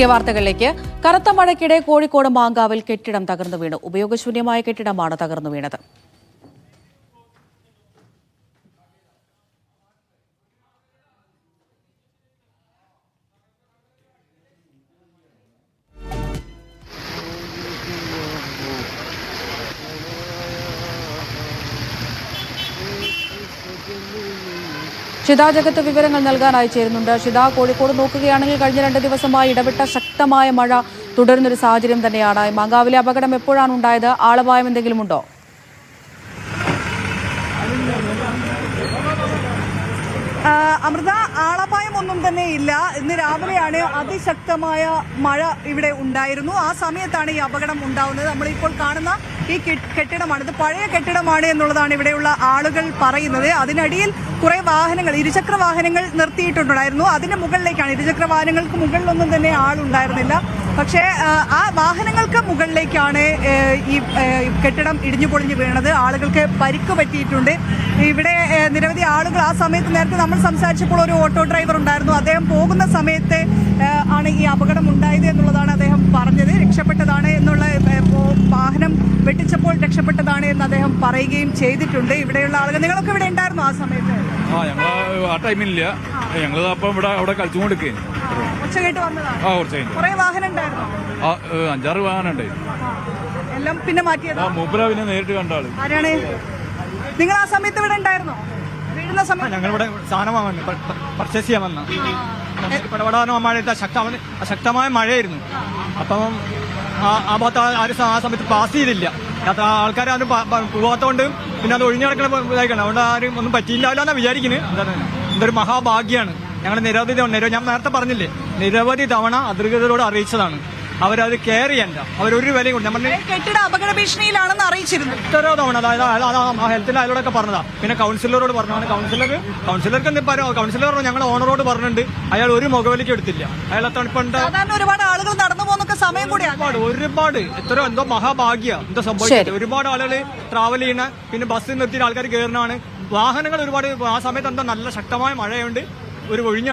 വാർത്തകളിലേക്ക്. കനത്ത മഴയ്ക്കിടെ കോഴിക്കോട് മാങ്കാവിൽ കെട്ടിടം തകർന്നു വീണു. ഉപയോഗശൂന്യമായ കെട്ടിടമാണ് തകർന്നു വീണത്. ഷിത ജഗത്ത് വിവരങ്ങൾ നൽകാനായി ചേരുന്നുണ്ട്. ഷിത, കോഴിക്കോട് നോക്കുകയാണെങ്കിൽ കഴിഞ്ഞ 2 ദിവസമായി ഇടവിട്ട ശക്തമായ മഴ തുടരുന്നൊരു സാഹചര്യം തന്നെയാണ്. മാങ്കാവിലെ അപകടം എപ്പോഴാണ് ഉണ്ടായത്? ആളപായം എന്തെങ്കിലും ഉണ്ടോ? അമൃത, ആളപായം ഒന്നും തന്നെ ഇല്ല. ഇന്ന് രാവിലെയാണ് അതിശക്തമായ മഴ ഇവിടെ ഉണ്ടായിരുന്നു. ആ സമയത്താണ് ഈ അപകടം ഉണ്ടാവുന്നത്. നമ്മളിപ്പോൾ കാണുന്ന ഈ കെട്ടിടമാണ്, ഇത് പഴയ കെട്ടിടമാണ് എന്നുള്ളതാണ് ഇവിടെയുള്ള ആളുകൾ പറയുന്നത്. അതിനടിയിൽ കുറെ വാഹനങ്ങൾ, ഇരുചക്ര വാഹനങ്ങൾ നിർത്തിയിട്ടുണ്ടായിരുന്നു. അതിന്റെ മുകളിലേക്കാണ്, ഇരുചക്ര വാഹനങ്ങൾക്ക് മുകളിലൊന്നും തന്നെ ആളുണ്ടായിരുന്നില്ല. പക്ഷേ ആ വാഹനങ്ങൾക്ക് മുകളിലേക്കാണ് ഈ കെട്ടിടം ഇടിഞ്ഞു പൊളിഞ്ഞു വീണത്. ആളുകൾക്ക് പരിക്ക് പറ്റിയിട്ടുണ്ട്. ഇവിടെ നിരവധി ആളുകൾ ആ സമയത്ത്, നേരത്തെ നമ്മൾ സംസാരിച്ചപ്പോൾ ഒരു ഓട്ടോ ഡ്രൈവർ ഉണ്ടായിരുന്നു. അദ്ദേഹം പോകുന്ന സമയത്ത് ആണ് ഈ അപകടം ഉണ്ടായത് എന്നുള്ളതാണ് അദ്ദേഹം പറഞ്ഞത്. രക്ഷപ്പെട്ടതാണ് എന്നുള്ള, വാഹനം വെട്ടിച്ചപ്പോൾ രക്ഷപ്പെട്ടതാണ് എന്ന് അദ്ദേഹം പറയുകയും ചെയ്തിട്ടുണ്ട്. ഇവിടെയുള്ള ആളുകൾ, നിങ്ങളൊക്കെ ഇവിടെ ഉണ്ടായിരുന്നു ആ സമയത്ത്? ഞങ്ങൾ ആ ടൈമില്ല, ഞങ്ങൾ അപ്പം ഇവിടെ അവിടെ കളിച്ചുകൊണ്ടിരിക്കുകയാണ്. ഉച്ച കേട്ട് വന്നതാണ്. കുറെ വാഹനം ഉണ്ടായിരുന്നു? 5-6 വാഹനം ഉണ്ട്. എല്ലാം പിന്നെ മാറ്റിയത്? മൂപ്പര പിന്നെ നേരിട്ട് കണ്ട ആള്. ആരാണ്? നിങ്ങൾ ആ സമയത്ത് ഇവിടെ ഉണ്ടായിരുന്നോ? വീഴുന്ന സമയത്ത്? ഞങ്ങളിവിടെ സാധനം വാങ്ങാൻ പർച്ചേസ് ചെയ്യാൻ വന്ന ഇടപെടാനോ മഴ ശക്തമായ മഴയായിരുന്നു. അപ്പം ആ ഭാഗത്ത് ആരും ആ സമയത്ത് പാസ് ചെയ്തില്ല. ആൾക്കാർ ആരും പോവാത്തോണ്ട് പിന്നെ അത് ഒഴിഞ്ഞു കിടക്കണ ഇതായിക്കണം. അതുകൊണ്ട് ആരും ഒന്നും പറ്റിയില്ലാവില്ല എന്നാ വിചാരിക്കുന്നത്. എന്തൊരു മഹാഭാഗ്യാണ്. ഞങ്ങൾ ഞാൻ നേരത്തെ പറഞ്ഞില്ലേ, നിരവധി തവണ അധികൃതരോട് അറിയിച്ചതാണ്. അവരത് കെയർ ചെയ്യണ്ട, അവരൊരു വിലയും കൊണ്ട് നമ്മൾ കെട്ടിട അപകട ഭീഷണിയിലാണെന്ന് അറിയിച്ചിരുന്നു എത്രയോ തവണ. അതായത് ഹെൽത്തിന്റെ അയാളോടൊക്കെ പറഞ്ഞതാ. പിന്നെ കൗൺസിലറോട് പറഞ്ഞാണ്. കൗൺസിലർക്ക് എന്ത് പറയോ? കൗൺസിലർ ഞങ്ങൾ ഓണറോട് പറഞ്ഞിട്ടുണ്ട്. അയാൾ ഒരു മുഖവിലേക്ക് എടുത്തില്ല. അയാളെ തണുപ്പുണ്ട്. സാധാരണ ഒരുപാട് ആളുകൾ നടന്നു പോകുന്നൊക്കെ സമയം കൂടിയാണ്. ഒരുപാട് എത്രയോ എന്തോ മഹാഭാഗ്യ എന്തോ സംഭവിച്ചത്. ഒരുപാട് ആളുകൾ ട്രാവൽ ചെയ്യണ, പിന്നെ ബസ്സിൽ നിർത്തിയിട്ട് ആൾക്കാർ കയറുന്നതാണ്. വാഹനങ്ങൾ ഒരുപാട്. ആ സമയത്ത് എന്തോ നല്ല ശക്തമായ മഴയുണ്ട്. ഒരു ഒഴിഞ്ഞ